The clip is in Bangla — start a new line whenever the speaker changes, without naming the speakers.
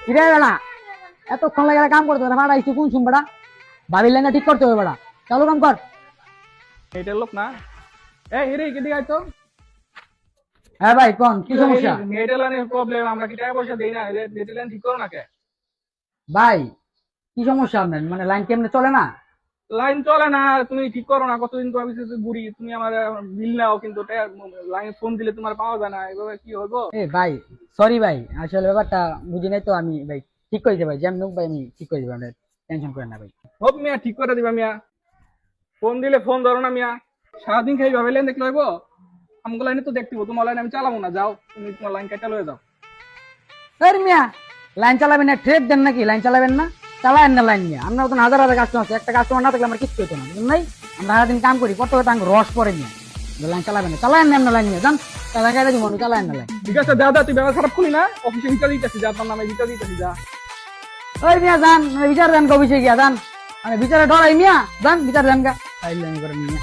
কিরে বেড়া এতক্ষণ লাগে কাম করতে হবে ভাড়া একটু কোন শুন বেড়া ভাবির লাইনটা ঠিক করতে হবে বেড়া চালু কাম কর।
এটার লোক না এই হিরে কেটে গাই তো
হ্যাঁ ভাই কোন কি সমস্যা?
মেয়েটার লাইনের প্রবলেম, আমরা কি টাকা পয়সা দেই না? মেয়েটার লাইন ঠিক করো না কে?
ভাই কি সমস্যা আপনার মানে লাইন কেমনে চলে না?
লাইন চলে না, তুমি ঠিক করো না। কতদিন তো আমি ঘুরি, তুমি আমার বিল নাও কিন্তু লাইন ফোন দিলে তোমার পাওয়া যায় না, এভাবে কি হবো?
এ ভাই সরি ভাই আসলে ব্যাপারটা বুঝি নাই তো আমি ভাই ঠিক করে দিই ভাই যেমন হোক ভাই আমি ঠিক করে দিব আপনার টেনশন করেন না ভাই।
হোক মিয়া, ঠিক করে দিবা মিয়া। ফোন দিলে ফোন ধরো না মিয়া। সারাদিন খাই ভাবে লাইন দেখলে হইব? আমগো লাইনে তো দেখতে হইবো, তোমার লাইন আমি চালাবো না। যাও তুমি তোমার লাইন কেটে লয়ে যাও।
আরে মিয়া লাইন চালাবেন না ট্রেড দেন নাকি লাইন চালাবেন না? চালায়েন না লাইন নিয়ে আমরা তো হাজার হাজার কাস্টমার আছে একটা কাস্টমার না থাকলে আমরা কিচ্ছু হতো না বুঝলেন নাই? আমরা সারাদিন কাম করি কত টাকা রস পরে নিয়ে লাইন চালাবেন না চালায়েন না লাইন নিয়ে যান টাকা খাইতে দিব চালায়েন না লাইন।
ঠিক আছে যা যা, তুই ব্যবসা খারাপ করি না, অফিসে বিচার দিতেছি, যা তোর নামে বিচার দিতেছি, যা।
ওই মিয়া যান বিচার দেন অফিসে গিয়া যান মানে বিচারে ডরাই মিয়া যান বিচার দেন গা লাইন করে নিয়ে